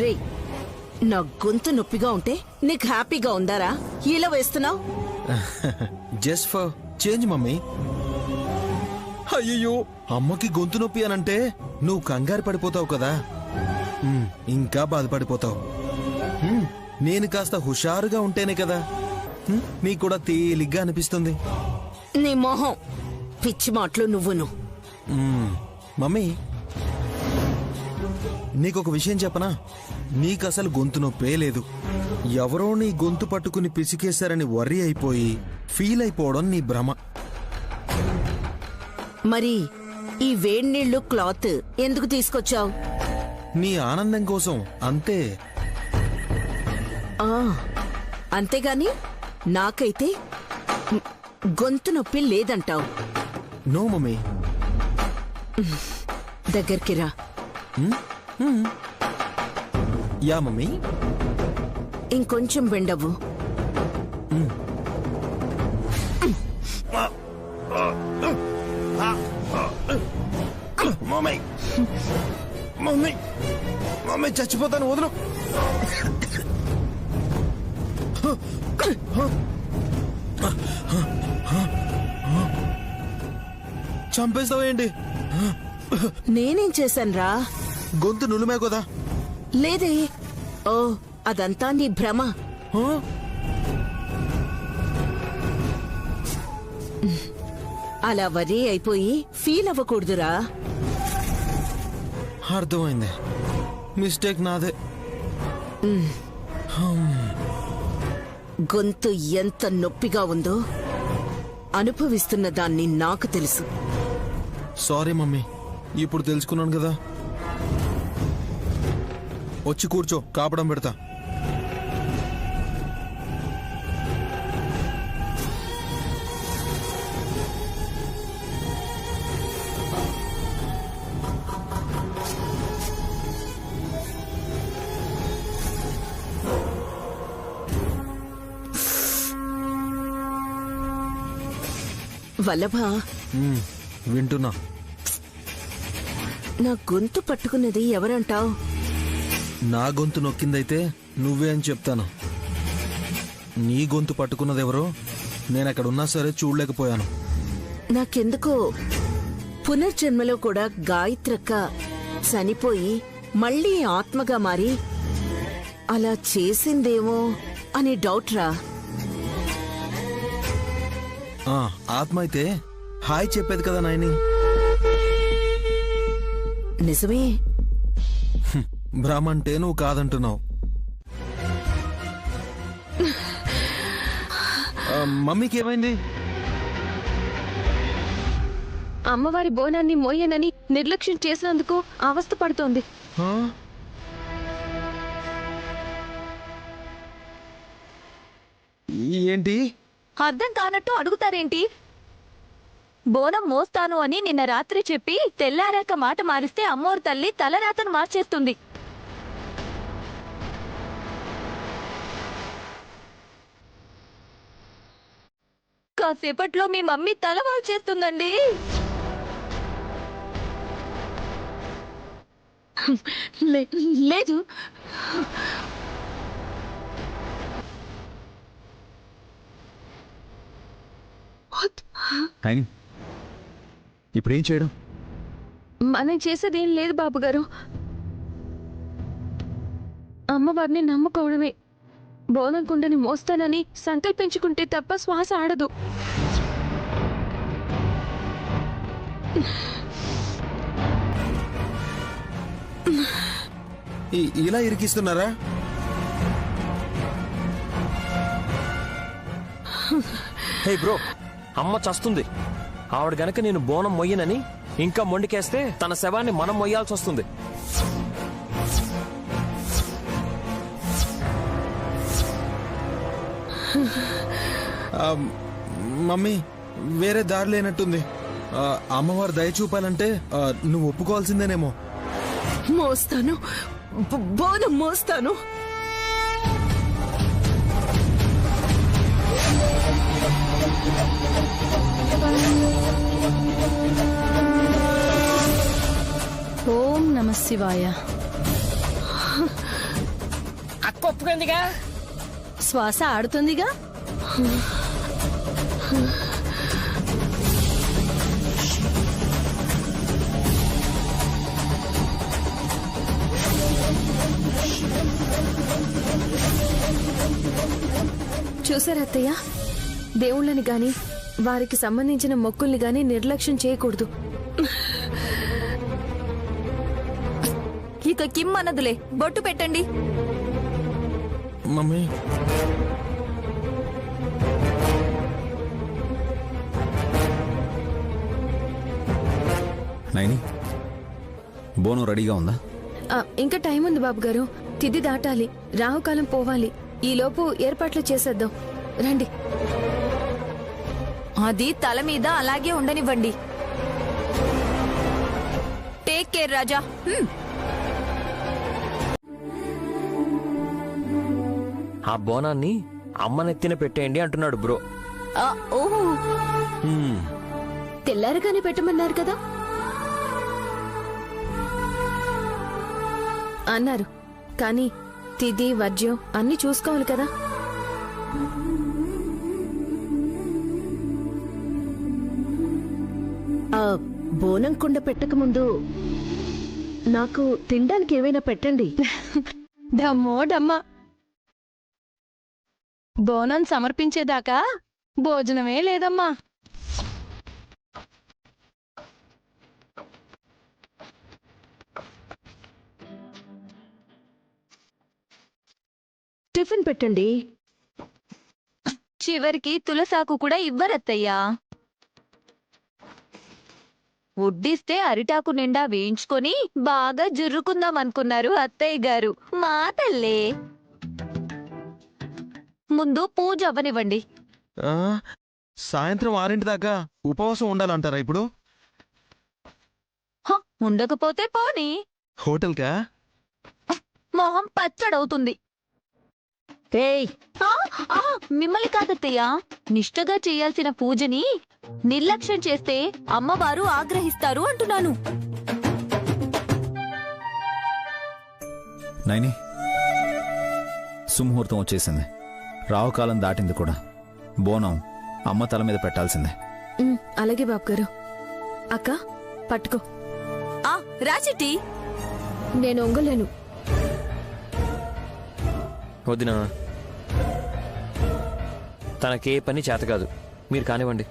రే, నా గొంతు నొప్పిగా ఉంటే నీకు హ్యాపీగా ఉందారా? ఇలా వేస్తున్నావు. Just for change mummy. అయ్యో, అమ్మకి గొంతు నొప్పి అనంటే నువ్వు కంగారు పడిపోతావు కదా, ఇంకా బాధపడిపోతావు. నేను కాస్త హుషారుగా ఉంటేనే కదా నీకు కూడా తేలిగ్గా అనిపిస్తుంది. నీ మొహం, పిచ్చి మాటలు నువ్వును. మమ్మీ, నీకొక విషయం చెప్పనా? నీకసలు గొంతు నొప్పే లేదు. ఎవరో నీ గొంతు పట్టుకుని పిసికేశారని వర్రీ అయిపోయి ఫీల్ అయిపోవడం నీ భ్రమ. మరి ఈ వేడినీళ్లు క్లాత్ ఎందుకు తీసుకొచ్చావు? నీ ఆనందం కోసం, అంతే. అంతేగాని నాకైతే గొంతు నొప్పి లేదంటావు. No mummy. దగ్గరికి రా. Yeah mummy. ఇంకొంచెం బెండవు. మమ్మీ, మమ్మీ, మమ్మీ చచ్చిపోతాను, వదలు. చంపేస్తావేంటి? నేనేం చేశాన్రా? గొంతు నులిమే కదా. లేదే. ఓ, అదంతా నీ భ్రమ. అలా వరీ అయిపోయి ఫీల్ అవ్వకూడదురా. అర్థమైంది, మిస్టేక్ నాదే. గొంతు ఎంత నొప్పిగా ఉందో అనుభవిస్తున్న దాన్ని నాకు తెలుసు. సారీ మమ్మీ, ఇప్పుడు తెలుసుకున్నాను కదా. వచ్చి కూర్చో, కాపడం పెడతా. వల్లభా, వింటున్నా. నా గొంతు పట్టుకున్నది ఎవరంటావు? నా గొంతు నొక్కిందైతే నువ్వే అని చెప్తాను. నీ గొంతు పట్టుకున్నదెవరో నేనక్కడున్నా సరే చూడలేకపోయాను. నాకెందుకో పునర్జన్మలో కూడా గాయత్రక్క చనిపోయి మళ్లీ ఆత్మగా మారి అలా చేసిందేమో అని డౌట్ రా. ఆత్మ అయితే హాయ్ చెప్పేది కదా నాయని. నిజమే. భ్రమంటే నువ్వు కాదంటున్నావు. మమ్మీకి ఏమైంది? అమ్మవారి బోనాన్ని మోయనని నిర్లక్ష్యం చేసినందుకు అవస్థ పడుతోంది. ఏంటి? అర్థం కానట్టు అడుగుతారేంటి? బోనం మోస్తాను అని నిన్న రాత్రి చెప్పి తెల్లారాక మాట మారిస్తే అమ్మోరు తల్లి తలరాతను మార్చేస్తుంది. కాసేపట్లో మీ మమ్మీ తల మార్చేస్తుందండి. లేదు, ఇప్పుడేం చేయడం? మనం చేసేదేం లేదు బాబుగారు. అమ్మవారిని నమ్ముకోవడమే. బోనం కుండని మోస్తానని సంకల్పించుకుంటే తప్ప శ్వాస ఆడదు. ఇలా ఇరికిస్తున్నారా? హే బ్రో, అమ్మ చస్తుంది. ఆవిడ గనక నేను బోనం మొయ్యనని ఇంకా మొండికేస్తే తన శవాన్ని మనం మొయ్యాల్సి వస్తుంది. మమ్మీ, వేరే దారి లేనట్టుంది. అమ్మవారు దయ చూపాలంటే నువ్వు ఒప్పుకోవాల్సిందేనేమో. మోస్తాను, బోనం మోస్తాను. ఓం నమః శివాయ. ఒప్పుకుందిగా. శ్వాస ఆడుతుందిగా. చూసారా అత్తయ్య, దేవుళ్ళని గాని వారికి సంబంధించిన మొక్కుల్ని గాని నిర్లక్ష్యం చేయకూడదు. ఇక కిమ్ అన్నదులే, బొట్టు పెట్టండి. మమ్మీ నైని, బోనం రెడీగా ఉందా? ఇంకా టైం ఉంది బాబు గారు. తిథి దాటాలి, రాహుకాలం పోవాలి. ఈలోపు ఏర్పాట్లు చేసేద్దాం రండి. అది తల మీద అలాగే ఉండనివ్వండి. టేక్ కేర్ రాజా. ఆ బోనాన్ని అమ్మనెత్తిన పెట్టేయండి అంటున్నాడు బ్రో. ఓహో, తెల్లారగానే పెట్టమన్నారు కదా అన్నారు, కానీ తిథి వర్జ్యం అన్ని చూసుకోవాలి కదా. ఆ బోనం కుండ పెట్టక ముందు నాకు తినడానికి ఏమైనా పెట్టండి. డమ్మో డమ్మ, బోనం సమర్పించేదాకా భోజనమే లేదమ్మా. టిఫిన్ పెట్టండి. చివరికి తులసాకు కూడా ఇవ్వరత్తయ్యా. వడ్డిస్తే అరిటాకు నిండా వేయించుకొని బాగా జుర్రుకుందాం అనుకున్నారు అత్తయ్య గారు. మా తల్లే. ముందు పూజ అవ్వనివ్వండి. సాయంత్రం 6 దాకా ఉపవాసం ఉండాలంటారా ఇప్పుడు? ఉండకపోతే పోనీ, హోటల్కా? మొహం పచ్చడవుతుంది. ఏయ్, మిమ్మల్ని కాదత్తయ్యా, నిష్టగా చేయాల్సిన పూజని నిర్లక్ష్యం చేస్తే అమ్మవారు ఆగ్రహిస్తారు అంటున్నాను. నైని, సుముహూర్తం వచ్చేసింది, రావుకాలం దాటింది కూడా. బోనం అమ్మ తల మీద పెట్టాల్సిందే. అలాగే బాబు గారు. అక్క పట్టుకో. రాచిట్టి, నేను ఒంగలేను. వదినా, తనకే పని చేత కాదు, మీరు కానివ్వండి.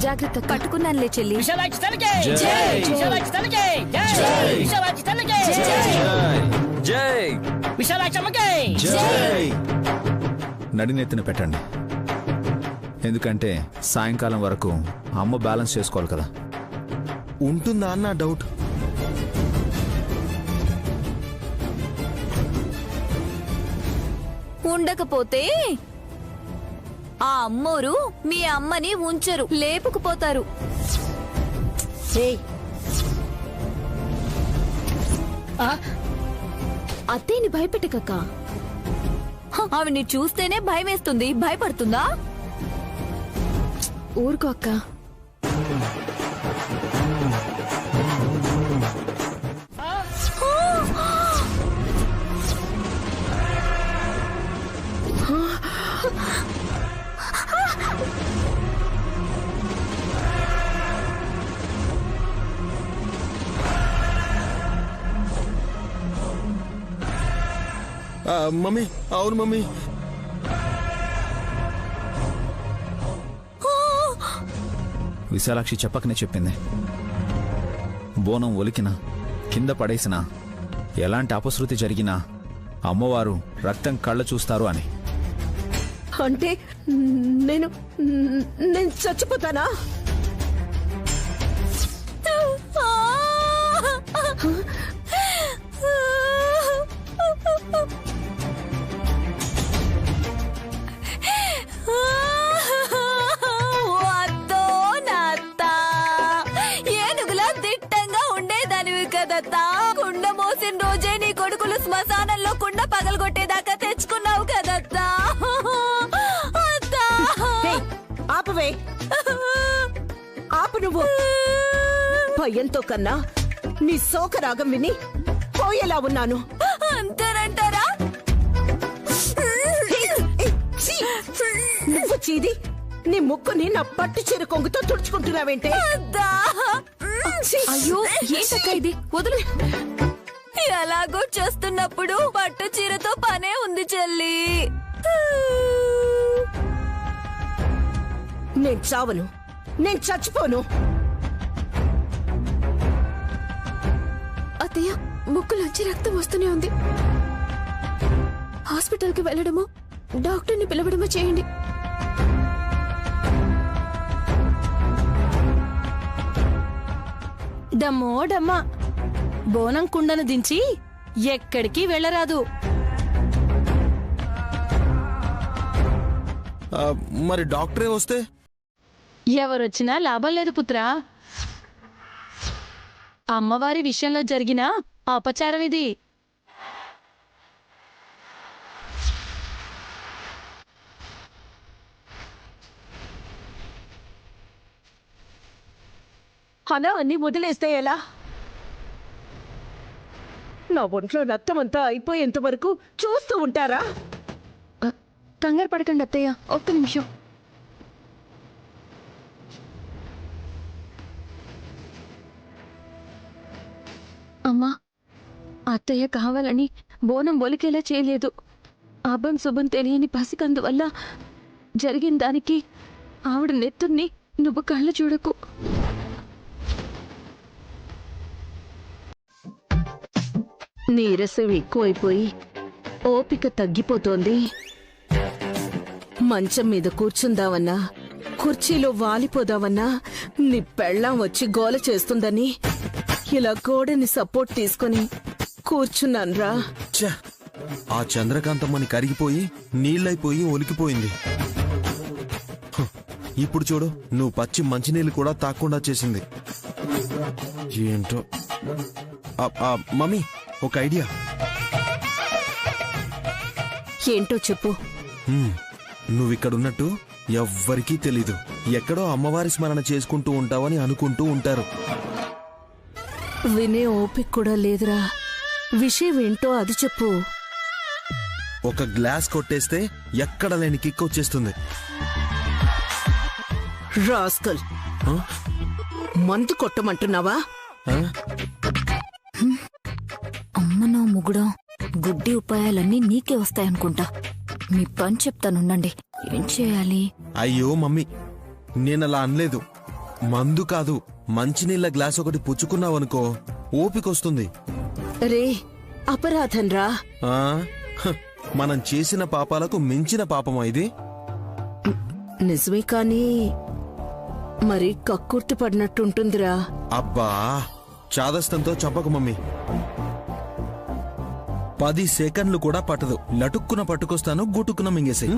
జాగ్రత్త. పట్టుకున్నానులే చెల్లి. విశాలాక్షి తల్లికి జై. విశాలాక్షి తల్లికి జై. విశాలాక్షి తల్లికి జై. విశాలాక్షి అమ్మకి జై. నడినెత్తిన పెట్టండి, ఎందుకంటే సాయంకాలం వరకు అమ్మ బ్యాలెన్స్ చేసుకోవాలి కదా. ఉంటుందా అన్న డౌట్. ఉండకపోతే ఆ అమ్మోరు మీ అమ్మని ఉంచరు, లేపుకుపోతారు. ఏయ్, అత్తయ్యని భయపెట్టకక్క. ఆవిడ్ని చూస్తేనే భయమేస్తుంది, భయపడుతుందా? ఊరుకో అక్క. మమ్మీ, అవును మమ్మీ. విశాలాక్షి చెప్పకనే చెప్పింది, బోనం ఒలికినా కింద పడేసినా ఎలాంటి అపశృతి జరిగినా అమ్మవారు రక్తం కళ్ళ చూస్తారు అని. అంటే నేను చచ్చిపోతానా? ఏనుగులా దిట్టంగా ఉండేదానివి కదత్తా. కుండ మోసిన రోజే నీ కొడుకులు శ్మశానంలో కుండ పగలగొట్టేదాకా తెచ్చుకున్నావు కదత్తా. ఆపవే, ఆపు. నువ్వు భయంతో కన్నా నీ శోకరాగం విని పోయేలా ఉన్నాను. అంతేనంటారా? ఛీ! నువ్వు చీది నీ ముక్కుని నా పట్టు చీర కొంగుతో తుడుచుకుంటున్నావేంటే? ఛీ! అయ్యో ఏంటక్క ఇది, వదులు. ఎలాగో చేస్తున్నప్పుడు పట్టు చీరతో పనే ఉంది చెల్లి. నేను చావను, నేను చచ్చిపోను. అత్తయ్య ముక్కులోంచి రక్తం వస్తూనే ఉంది. హాస్పిటల్కి వెళ్ళడమో డాక్టర్ని పిలవడమో చేయండి. డమ్మో డమ్మా, బోనం కుండను దించి ఎక్కడికి వెళ్ళరాదు. మరి డాక్టరే వస్తే? ఎవరొచ్చినా లాభం లేదు పుత్రా. అమ్మవారి విషయంలో జరిగిన అపచారం ఇది. అలా అన్ని వదిలేస్తే ఎలా? నా ఒంట్లో రక్తం అంతా అయిపోయేంత వరకు చూస్తూ ఉంటారా? కంగారు పడకండి అత్తయ్య, ఒక్క నిమిషం. అమ్మా, అత్తయ్య కావాలని బోనం ఒలికేలా చేయలేదు. అభం శుభం తెలియని పసికందు వల్ల జరిగిన దానికి ఆవిడ నెత్తుర్ని నువ్వు కళ్ళు చూడకు. నీరసం ఎక్కువైపోయి ఓపిక తగ్గిపోతోంది. మంచం మీద కూర్చుందామన్నా, కుర్చీలో వాలిపోదామన్నా నీ పెళ్ళాం వచ్చి గోల చేస్తుందని ఇలా గోడని సపోర్ట్ తీసుకుని కూర్చున్నాన్రా. ఛ! ఆ చంద్రకాంతమ్మని కరిగిపోయి నీళ్ళైపోయి ఒలికిపోయింది. హ్, ఇప్పుడు చూడు, నువ్వు పచ్చి మంచినీళ్ళు కూడా తాకుండా చేసింది. ఏంటో. మమ్మీ, ఒక ఐడియా. ఏంటో చెప్పు. నువ్విక్కడున్నట్టు ఎవ్వరికీ తెలీదు. ఎక్కడో అమ్మవారి స్మరణ చేసుకుంటూ ఉంటావని అనుకుంటూ ఉంటారు. వినే ఓపిక కూడా లేదురా. విషయం ఏంటో అది చెప్పు. ఒక గ్లాస్ కొట్టేస్తే ఎక్కడ లేని కిక్ వచ్చేస్తుంది. రాస్కల్, మందు కొట్టమంటున్నావా? అమ్మ నా ముగుడా, గుడ్డి ఉపాయాలన్నీ నీకే వస్తాయనుకుంటా. మీ పని చెప్తానుండండి. ఏం చేయాలి? అయ్యో మమ్మీ, నేనలా అనలేదు. మందు కాదు, మంచినీళ్ళ గ్లాస్ ఒకటి పుచ్చుకున్నావనుకో ఓపికొస్తుంది. రే, అపరాధం రా. ఆ? హ, మనం చేసిన పాపాలకు మించిన పాపమా ఇది? నిజమే కానీ మరి కక్కుర్తి పడినట్టుంటుందిరా. అబ్బా, చాదస్తంతో చంపకు మమ్మీ. 10 సెకండ్లు కూడా పట్టదు. లటుక్కున పట్టుకొస్తాను, గుటుక్కున మింగేసి.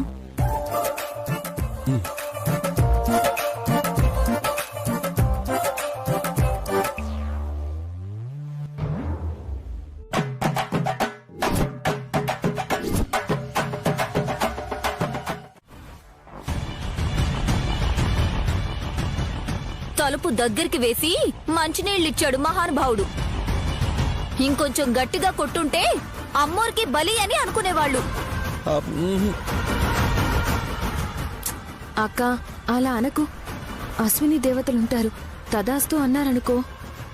తలుపు దగ్గరికి వేసి మంచినీళ్ళిచ్చాడు మహానుభావుడు. ఇంకొంచెం గట్టిగా కొట్టుంటే అమ్మోరికి బలి అని అనుకునేవాళ్ళు. అక్క, అలా అనకు. అశ్విని దేవతలుంటారు, తదాస్తు అన్నారనుకో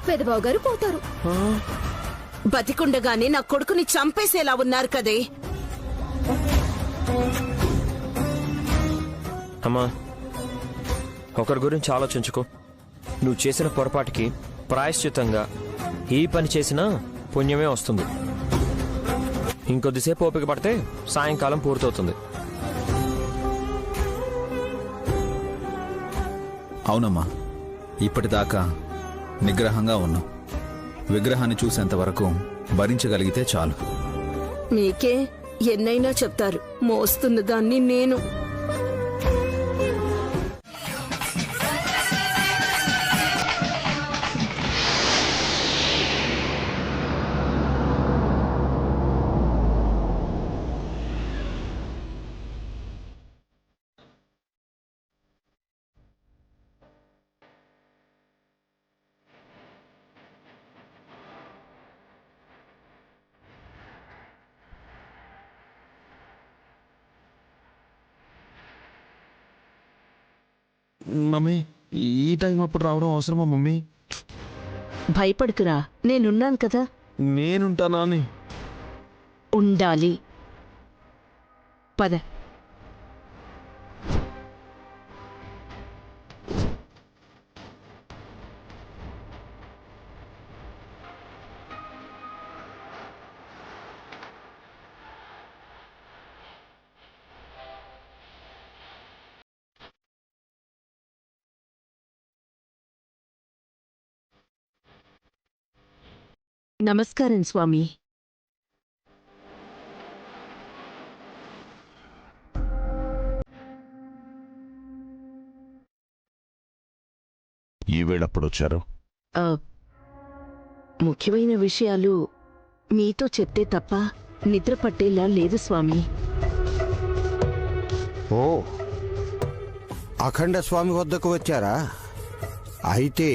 పెదబావు గారు పోతారు. బతికుండగానే నా కొడుకుని చంపేసేలా ఉన్నారు కదే. అమ్మా, ఒకరి గురించి ఆలోచించుకో. నువ్వు చేసిన పొరపాటుకి ప్రాయశ్చిత్తంగా ఈ పని చేసినా పుణ్యమే వస్తుంది. ఇంకొద్దిసేపు ఓపిక పడితే సాయంకాలం పూర్తవుతుంది. అవునమ్మా, ఇప్పటిదాకా నిగ్రహంగా ఉన్నాం. విగ్రహాన్ని చూసేంత వరకు భరించగలిగితే చాలు. మీకే ఎన్నైనా చెప్తారు, మోస్తున్న దాన్ని నేను. మమ్మీ ఈ టైం అప్పుడు రావడం అవసరమా మమ్మీ? భయపడుకురా, నేనున్నాను కదా. నేనుంటానా అని. ఉండాలి. పద. నమస్కారం స్వామి. ఈవేళప్పుడొచ్చారు? ఆ, ముఖ్యమైన విషయాలు మీతో చెప్తే తప్ప నిద్ర పట్టేలా లేదు స్వామి. ఓ, అఖండ స్వామి వద్దకు వచ్చారా? అయితే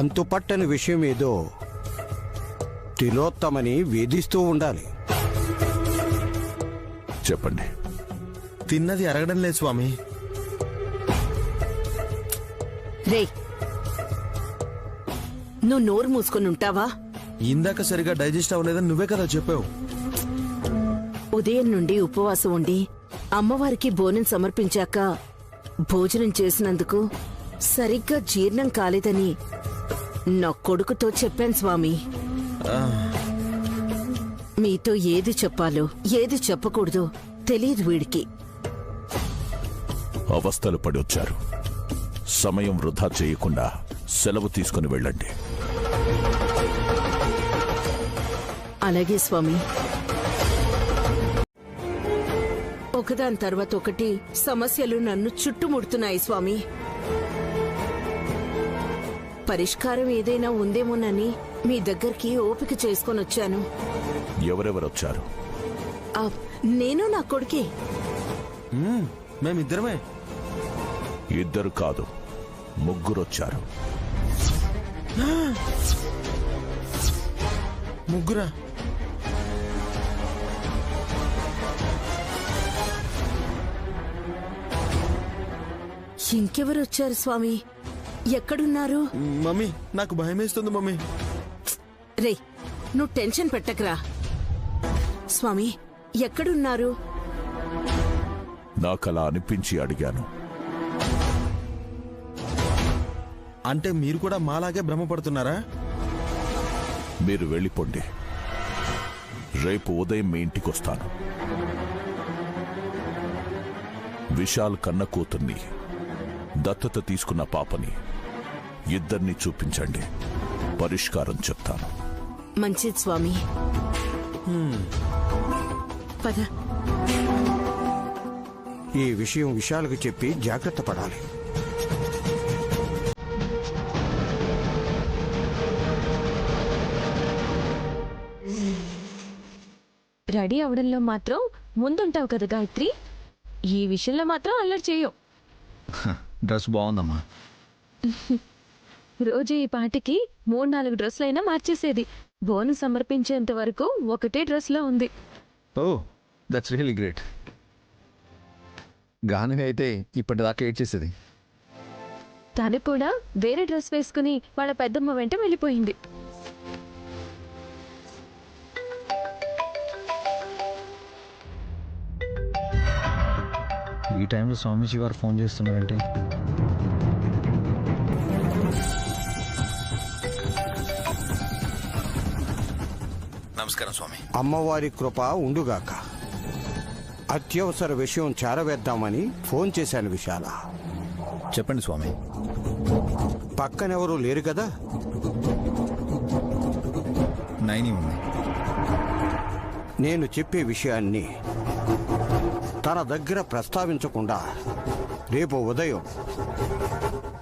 అంతుపట్టని విషయం ఏదో తిలోత్తమని వేధిస్తూ ఉండాలి. చెప్పండి. తిన్నది అరగడం లేదు స్వామి. రే, నువ్వు నోరు మూసుకొని ఉంటావా? ఇందాక సరిగా డైజెస్ట్ అవ్వలేదని నువ్వే కదా చెప్పావు. ఉదయం నుండి ఉపవాసం ఉండి అమ్మవారికి బోనం సమర్పించాక భోజనం చేసినందుకు సరిగ్గా జీర్ణం కాలేదని నా కొడుకుతో చెప్పాను స్వామి. మీతో ఏది చెప్పాలో ఏది చెప్పకూడదో తెలియదు వీడికి. అవస్థలు పడి వచ్చారు. సమయం వృధా చేయకుండా సెలవు తీసుకుని వెళ్ళండి. అలాగే స్వామి. ఒకదాని తర్వాత ఒకటి సమస్యలు నన్ను చుట్టుముడుతున్నాయి స్వామి. పరిష్కారం ఏదైనా ఉందేమోనని మీ దగ్గరికి ఓపిక చేసుకొని వచ్చాను. ఎవరెవరొచ్చారు? నేను నా కొడుకే. మేమిద్దరమే. ఇద్దరు కాదు, ముగ్గురొచ్చారు. ముగ్గురా? ఇంకెవరొచ్చారు స్వామి? ఎక్కడున్నారు? మమ్మీ, నాకు భయమేస్తుంది మమ్మీ. రే, నువ్వు టెన్షన్ పెట్టకరా. స్వామి, ఎక్కడున్నారు? నాకలా అనిపించి అడిగాను. అంటే మీరు కూడా మాలాగే భ్రమపడుతున్నారా? మీరు వెళ్ళిపోండి. రేపు ఉదయం మీ ఇంటికొస్తాను. విశాల్ కన్న కూతుర్ని, దత్తత తీసుకున్న పాపని ఇద్దరిని చూపించండి. పరిష్కారం చెప్తాను. మంచిది స్వామి. పద. ఈ విషయం విశాలకు చెప్పి జాగ్రత్త పడాలి. రెడీ అవడంలో మాత్రం ముందుంటావు కదా గాయత్రి. ఈ విషయంలో మాత్రం అల్లరి చేయవు. డ్రెస్ బాగుందమ్మా. రోజు ఈ పాటికి 3-4 డ్రెస్సులైనా మార్చేసేది. బోను సమర్పించేంత వరకు ఒకటే డ్రెస్లో ఉంది. ఓ, దట్స్ రియలీ గ్రేట్. గానవి అయితే ఇప్పటిదాకా ఏడ్చేసేది. తను కూడా వేరే డ్రెస్ వేసుకుని వాళ్ళ పెద్దమ్మ వెంట వెళ్ళిపోయింది. ఈ టైంలో స్వామీజీ గారు ఫోన్ చేస్తున్నారంటే. నమస్కారం స్వామి. అమ్మవారి కృప ఉండుగాక. అత్యవసర విషయం చేరవేద్దామని ఫోన్ చేశాను విశాల. చెప్పండి స్వామి. పక్కనెవరూ లేరు కదా? నైని ఉంది. నేను చెప్పే విషయాన్ని తన దగ్గర ప్రస్తావించకుండా రేపు ఉదయం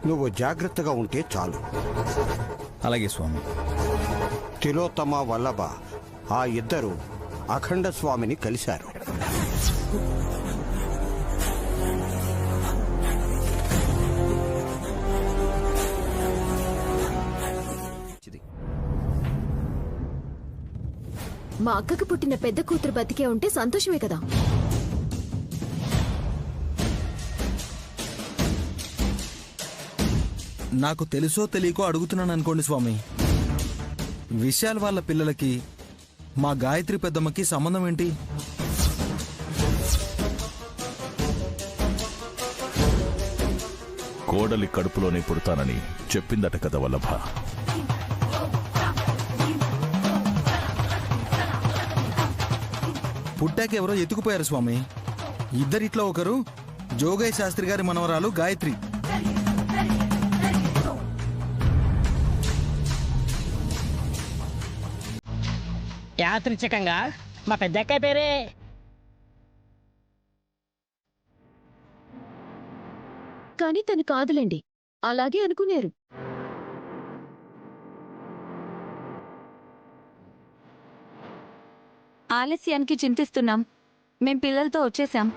నువ్వు జాగ్రత్తగా ఉంటే చాలు. అలాగే స్వామి. తిలోత్తమ వల్లభ ఆ ఇద్దరు అఖండ స్వామిని కలిశారు. మా అక్కకు పుట్టిన పెద్ద కూతురు బతికే ఉంటే సంతోషమే కదా. నాకు తెలుసో తెలియకో అడుగుతున్నాను అనుకోండి స్వామి. విశాల్ వాళ్ళ పిల్లలకి మా గాయత్రి పెద్దమ్మకి సంబంధం ఏంటి? కోడలి కడుపులోనే పుడతానని చెప్పిందట కదా వల్లభ. పుట్టాక ఎవరో ఎత్తుకుపోయారు స్వామి. ఇద్దరిట్లో ఒకరు జోగయ్య శాస్త్రి గారి మనవరాలు గాయత్రి. యాదృచ్ఛికంగా మా పెద్దక్కయ్య పేరే. కానీ తను కాదులేండి, అలాగే అనుకునేరు. ఆలస్యానికి చింతిస్తున్నాం. మేం పిల్లలతో వచ్చేసాం.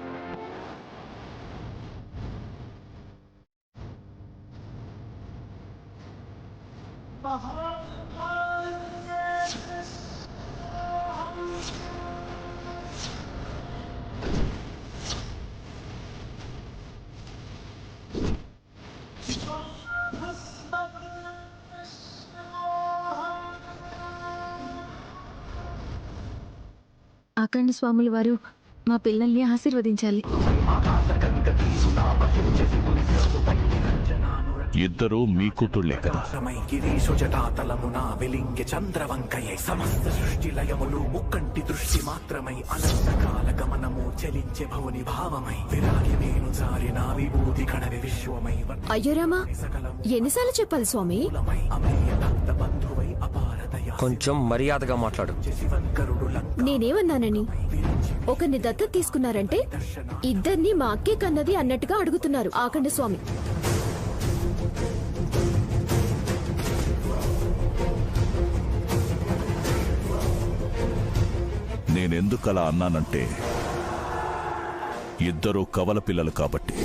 అఖండ స్వాముల వారు మా పిల్లల్ని ఆశీర్వదించాలి. ఇద్దరూ మీ కూతుళ్లే కదా. సమస్త సృష్టి లయములు ముక్కంటి దృష్టి మాత్రమై అనంతకాల గమనము చలించే భవుని భావమై విరాగి నేను జారిన విభూతి కణవి విశ్వమై. అయ్యో రామా, ఎన్నిసార్లు చెప్పాలి స్వామి? బంధువై అపారదయ కొంచెం మర్యాదగా మాట్లాడు. నేనేమన్నానని? ఒకరిని దత్తత తీసుకున్నారంటే ఇద్దరిని మా అక్కే కన్నది అన్నట్టుగా అడుగుతున్నారు ఆఖండ స్వామి. నేనెందుకలా అన్నానంటే ఇద్దరూ కవల పిల్లలు కాబట్టి.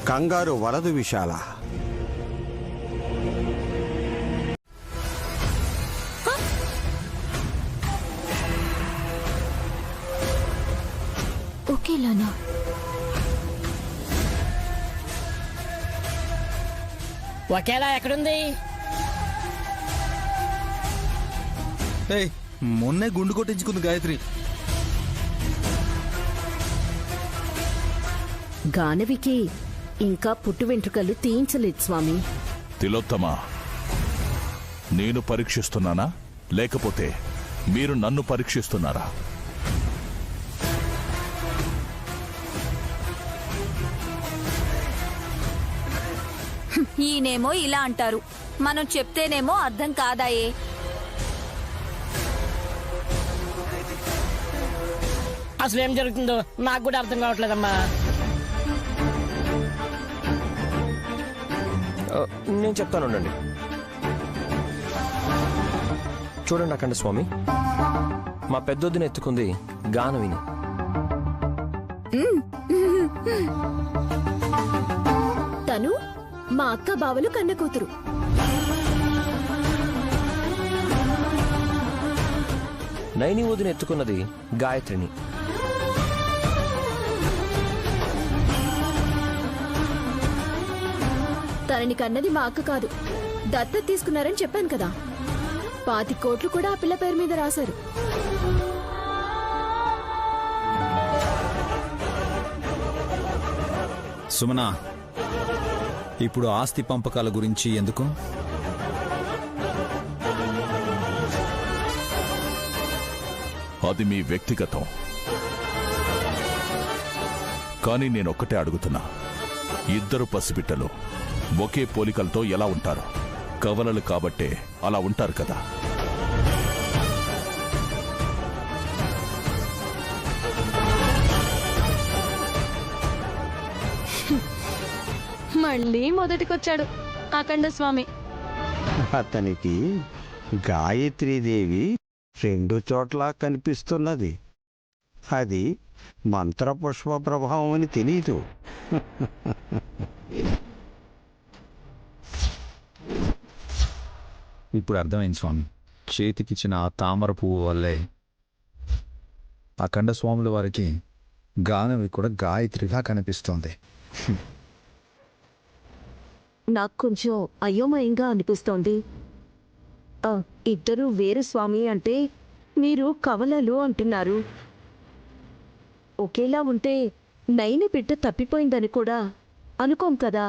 కంగారు వలదు విశాల. ఒకేలానా? ఒకేలా ఎక్కడుంది? ఏయ్, మొన్నే గుండు కొట్టించుకుంది గాయత్రి. గానవికి ఇంకా పుట్టు వెంట్రుకలు తీయించలేదు స్వామి. తిలోత్తమ, నేను పరీక్షిస్తున్నానా లేకపోతే మీరు నన్ను పరీక్షిస్తున్నారా? ఈయనేమో ఇలా అంటారు, మనం చెప్తేనేమో అర్థం కాదాయే. అసలు ఏం జరుగుతుందో నాకు కూడా అర్థం కావట్లేదమ్మా. నేను చెప్తాను, ఉండండి. చూడండి అఖండ స్వామి, మా పెద్దొద్దున ఎత్తుకుంది గానవిని. తను మా అక్క బావలు కన్న కూతురు. నైని వదిన ఎత్తుకున్నది గాయత్రిని. తనని కన్నది మా అక్క కాదు, దత్తత తీసుకున్నారని చెప్పాను కదా. 25 కోట్లు కూడా ఆ పిల్ల పేరు మీద రాశారు. సుమనా, ఇప్పుడు ఆస్తి పంపకాల గురించి ఎందుకు? అది మీ వ్యక్తిగతం. కానీ నేనొక్కటే అడుగుతున్నా, ఇద్దరు పసిబిట్టలు ఒకే పోలికలతో ఎలా ఉంటారు? కవలలు కాబట్టే అలా ఉంటారు కదా. మళ్ళీ మొదటికొచ్చాడు అఖండ స్వామి. అతనికి గాయత్రీదేవి 2 చోట్ల కనిపిస్తున్నది. అది మంత్రపుష్ప ప్రభావం అని తెలీదు. ఇప్పుడు అర్థమైంది స్వామి. చేతికిచ్చిన ఆ తామర పువ్వు వల్లే అఖండ స్వాముల వారికి గానవి కూడా గాయత్రిగా కనిపిస్తోంది. నాకు కొంచెం అయోమయంగా అనిపిస్తోంది. ఇద్దరు వేరు స్వామి అంటే మీరు కవలలు అంటున్నారు. ఒకేలా ఉంటే నైని బిడ్డ తప్పిపోయిందని కూడా అనుకోం కదా.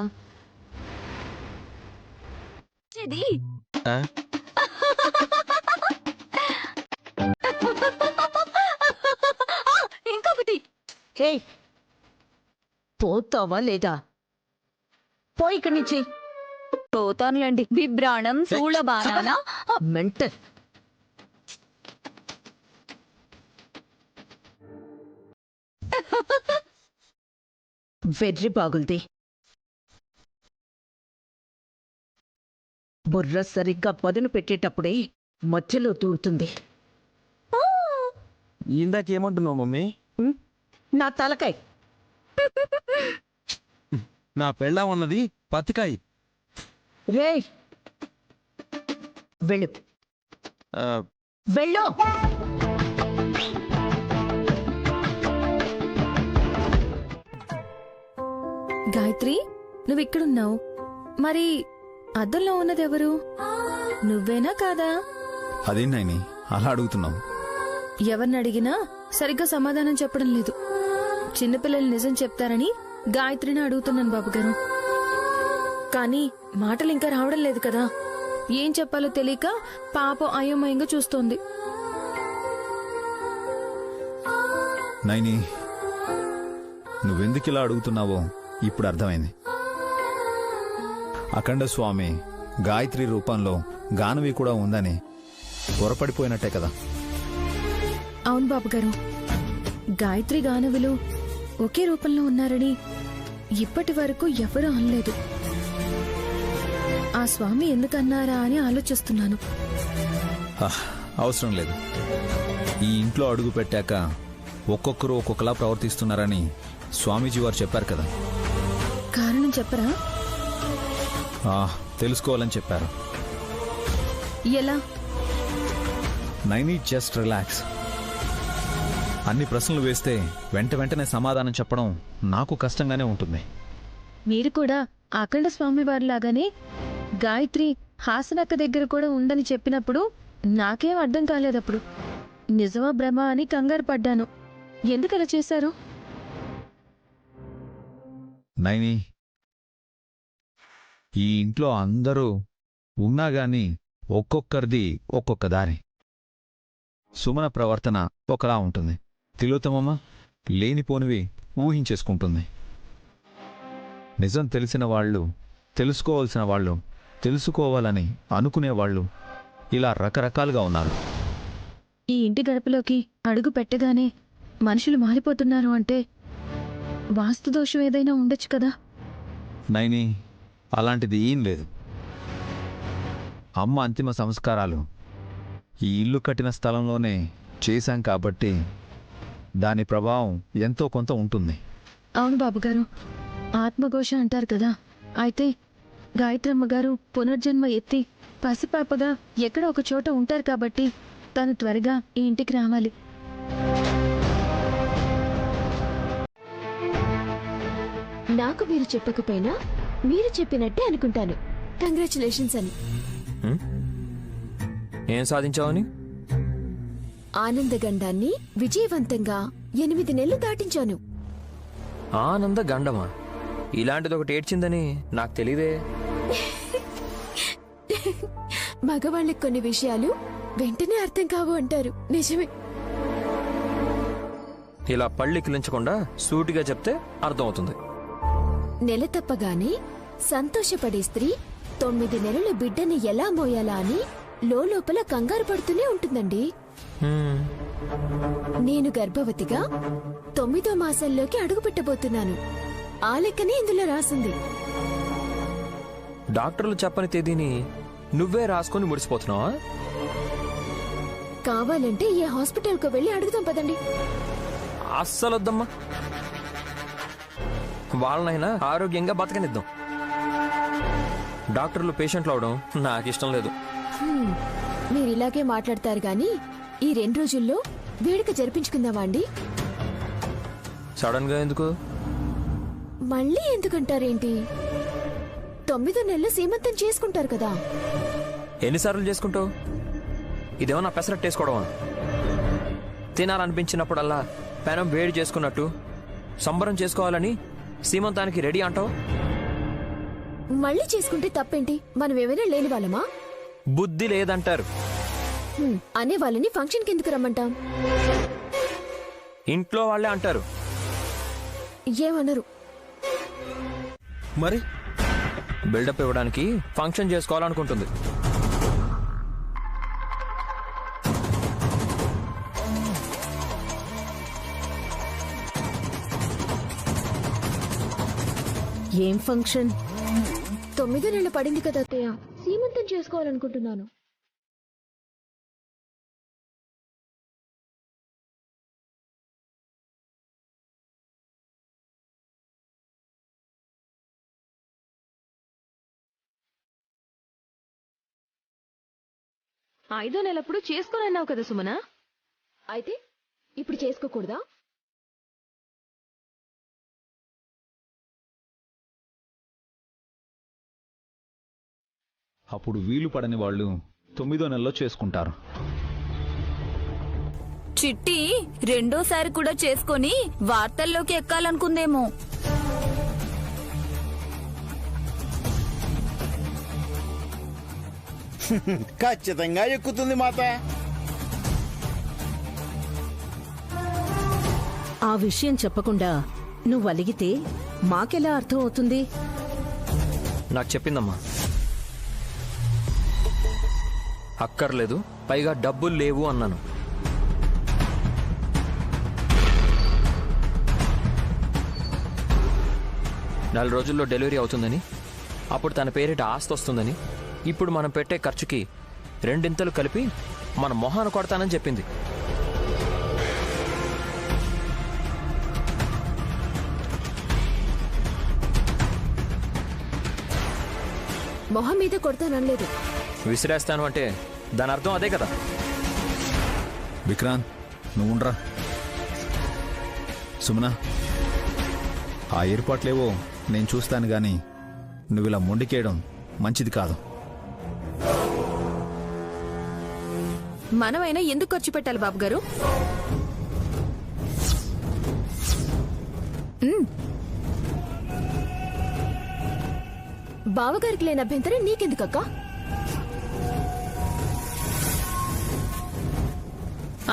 ఇంకొకటి. హే, పోతావా లేదా? పో ఇక్కడి నుంచి. పోతానులేండి. విభ్రాణం శూళబాణ మెంటల్. వెర్రి బాగుంది. బుర్ర సరిగ్గా పదును పెట్టేటప్పుడే మధ్యలో దూరుతుంది. ఇందాకేమంటున్నావు మమ్మీ? నా తలకాయ. నా పెళ్ళాం ఉన్నది పత్తికాయ. రే, వెళ్ళు వెళ్ళు. గాయత్రి, నువ్వు ఇక్కడున్నావు. మరి అద్దంలో ఉన్నదెవరు? నువ్వేనా కాదా? అదేం నాయని అలా అడుగుతున్నావు? ఎవరిని అడిగినా సరిగ్గా సమాధానం చెప్పడం లేదు. చిన్నపిల్లలు నిజం చెప్తారని గాయత్రిని అడుగుతున్నాను బాబుగారు. కానీ మాటలు ఇంకా రావడం లేదు కదా. ఏం చెప్పాలో తెలియక పాపం అయోమయంగా చూస్తోంది. నైని, నువ్వెందుకు ఇలా అడుగుతున్నావో ఇప్పుడు అర్థమైంది. అఖండ స్వామి గాయత్రి రూపంలో గానవి కూడా ఉందని పొరపడిపోయినట్టే కదా. అవును బాబుగారు, గాయత్రి గానవులు ఒకే రూపంలో ఉన్నారని ఇప్పటి వరకు ఎవరూ అనలేదు. ఆ స్వామి ఎందుకన్నారా అని ఆలోచిస్తున్నాను. అవసరం లేదు. ఈ ఇంట్లో అడుగు పెట్టాక ఒక్కొక్కరు ఒక్కొక్కలా ప్రవర్తిస్తున్నారని స్వామీజీ వారు చెప్పారు కదా. కారణం చెప్పరా? తెలుసుకోవాలని చెప్పారు. ఎలా? Naini, just relax. అన్ని ప్రశ్నలు వేస్తే వెంటనే సమాధానం చెప్పడం నాకు కష్టంగానే ఉంటుంది. మీరు కూడా అఖండ స్వామి వారిలాగానే గాయత్రి హాసనక్క దగ్గర కూడా ఉందని చెప్పినప్పుడు నాకేం అర్థం కాలేదప్పుడు. నిజమా భ్రమ అని కంగారు పడ్డాను. ఎందుకలా చేశారు? నైని, ఈ ఇంట్లో అందరూ ఉన్నా గాని ఒక్కొక్కరిది ఒక్కొక్క దారి. సుమన ప్రవర్తన ఒకలా ఉంటుంది. తిలోత్తమమ్మ లేనిపోనివి ఊహించేసుకుంటుంది. నిజం తెలిసిన వాళ్ళు, తెలుసుకోవాల్సిన వాళ్ళు, తెలుసుకోవాలని అనుకునేవాళ్ళు ఇలా రకరకాలుగా ఉన్నారు. ఈ ఇంటి గడపలోకి అడుగు పెట్టగానే మనుషులు మారిపోతున్నారు అంటే వాస్తుదోషం ఏదైనా ఉండొచ్చు కదా. నైని, అలాంటిది ఏం లేదు. అమ్మ అంతిమ సంస్కారాలు ఈ ఇల్లు కట్టిన స్థలంలోనే చేశాం కాబట్టి దాని ప్రభావం ఎంతో కొంత ఉంటుంది. అవును బాబుగారు, ఆత్మఘోష అంటారు కదా. అయితే గాయత్రమ్మ గారు పునర్జన్మ ఎత్తి పసిపాపగా ఎక్కడ ఒక చోట ఉంటారు కాబట్టి తను త్వరగా ఈ ఇంటికి రావాలి. నాకు మీరు చెప్పకపోయినా మీరు చెప్పినట్టే అనుకుంటాను. కంగ్రాచులేషన్స్ అని. ఏం సాధించావని? ఆనందగండాన్ని విజయవంతంగా 8 నెలలు దాటించాను. ఆనంద గండమా? ఇలాంటిది ఒకటి ఏడ్చిందని నాకు తెలీదే. మగవాళ్ళకి కొన్ని విషయాలు వెంటనే అర్థం కావు అంటారు. నిజమే. ఇలా పళ్ళికిలించకుండా సూటిగా చెప్తే అర్థమవుతుంది. నెల తప్పగానే సంతోషపడే స్త్రీ 9 నెలల బిడ్డని ఎలా మోయాలా అని లోపల కంగారు పడుతూనే ఉంటుందండి. నేను గర్భవతిగా 9వ మాసంలోకి అడుగు పెట్టబోతున్నాను. ఆ లెక్కనే ఇందులో రాసింది. డాక్టర్లు చెప్పని తేదీని నువ్వే రాసుకొని ముడిసిపోతున్నావా? కావాలంటే ఏ హాస్పిటల్కు వెళ్ళి అడుగుదాం పదండి. అస్సలు వద్దమ్మా, వాళ్ళనైనా ఆరోగ్యంగా బతకనిద్దాం. డాక్టర్లు పేషెంట్లు అవడం నాకు ఇష్టం లేదు. మీరు ఇలాగే మాట్లాడతారు గాని ఈ 2 రోజుల్లో వేడుక జరిపించుకుందామా అండి? సడన్ గా ఎందుకు? మళ్ళీ ఎందుకంటారేంటి? 9వ నెలలో సీమంతం చేసుకుంటారు కదా. ఎన్నిసార్లు చేసుకుంటావు? ఇదేమో నా పెసరట్టు వేసుకోవడమా? తినాలనిపించినప్పుడల్లా పెనం వేడి చేసుకున్నట్టు సంబరం చేసుకోవాలని సీమంతానికి రెడీ అంటావు. మళ్ళీ చేసుకుంటే తప్పేంటి? మనం ఏమైనా లేని వాళ్ళమా? బుద్ధి లేదంటారు. అనే వాళ్ళని ఫంక్షన్ కిందకు రమ్మంటాం. ఇంట్లో వాళ్ళే అంటారు. ఏమనరు. మరి బిల్డప్ ఇవ్వడానికి ఫంక్షన్ చేసుకోవాలనుకుంటుంది. ఏం ఫంక్షన్? 9వ నెల పడింది కదా అత్తయ్య, సీమంతం చేసుకోవాలనుకుంటున్నాను. ఐదో నెలప్పుడు చేసుకోనన్నావు కదా సుమన. అయితే ఇప్పుడు చేసుకోకూడదా? అప్పుడు వీలు పడని వాళ్ళు 9వ నెలలో చేసుకుంటారు. చిట్టి రెండోసారి కూడా చేసుకొని వార్తల్లోకి ఎక్కాలనుకుందేమో. ఖచ్చితంగా ఎక్కుతుంది మాత. ఆ విషయం చెప్పకుండా నువ్వు అలిగితే మాకెలా అర్థం అవుతుంది? నాకు చెప్పిందమ్మా. అక్కర్లేదు, పైగా డబ్బులు లేవు అన్నాను. నెల రోజుల్లో డెలివరీ అవుతుందని, అప్పుడు తన పేరిట ఆస్తి వస్తుందని, ఇప్పుడు మనం పెట్టే ఖర్చుకి 2 కలిపి మన మొహాన కొడతానని చెప్పింది. మొహం మీద కొడతానలేదు. విసిరేస్తాను అంటే దాని అర్థం అదే కదా. విక్రాంత్, నువ్వుండ్రా. సుమన, ఆ ఏర్పాట్లేవో నేను చూస్తాను గాని నువ్వు ఇలా మొండికేయడం మంచిది కాదు. మనమైనా ఎందుకు ఖర్చు పెట్టాలి బాబు గారు? బావగారికి లేని అభ్యంతరం నీకెందుకక్క?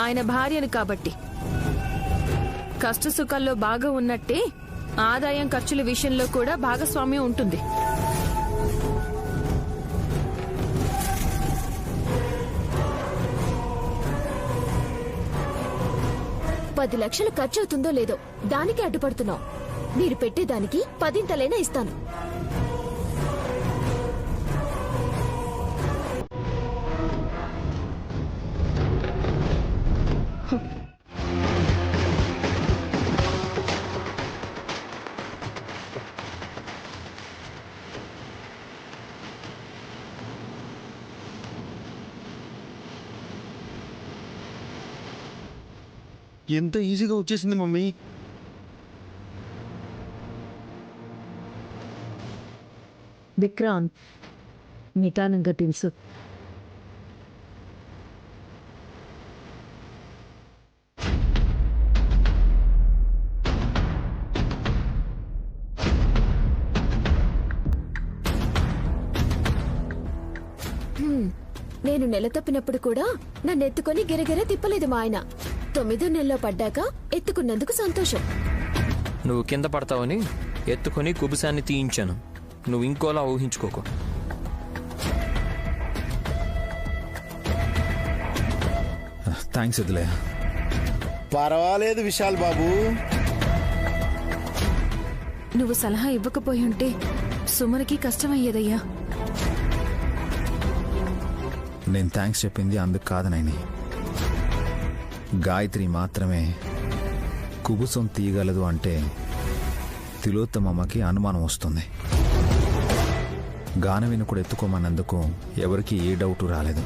ఆయన భార్యను కాబట్టి. కష్ట సుఖాల్లో బాగా ఉన్నట్టే ఆదాయం ఖర్చుల విషయంలో కూడా భాగస్వామ్యం ఉంటుంది. 10 లక్షలు ఖర్చు అవుతుందో లేదో దానికి అడ్డుపడుతున్నావు. మీరు పెట్టేదానికి 10 ఇస్తాను. ఎంత ఈజీగా వచ్చేసింది మమ్మీ. విక్రాంత్, నిదానంగా తెలుసు. నేను నెల తప్పినప్పుడు కూడా నన్ను ఎత్తుకొని గిరగిర తిప్పలేదు మా ఆయన. 9వ నెలలో పడ్డాక ఎత్తుకున్నందుకు సంతోషం. నువ్వు కింద పడతావని ఎత్తుకొని కుబుసాన్ని తీయించాను. నువ్వు ఇంకోలా ఊహించుకోకు. థ్యాంక్స్ వదిలే. పర్వాలేదు విశాల్ బాబు. నువ్వు సలహా ఇవ్వకపోయి ఉంటే సుమనకి కష్టమయ్యేదయ్యా. నేను థ్యాంక్స్ చెప్పింది అందుకు కాదు నైని. గాయత్రి మాత్రమే కుబుసం తీయగలదు అంటే తిలోత్తమమ్మకి అనుమానం వస్తుంది. గాన వినుకుడు ఎత్తుకోమన్నందుకు ఎవరికి ఏ డౌటు రాలేదు.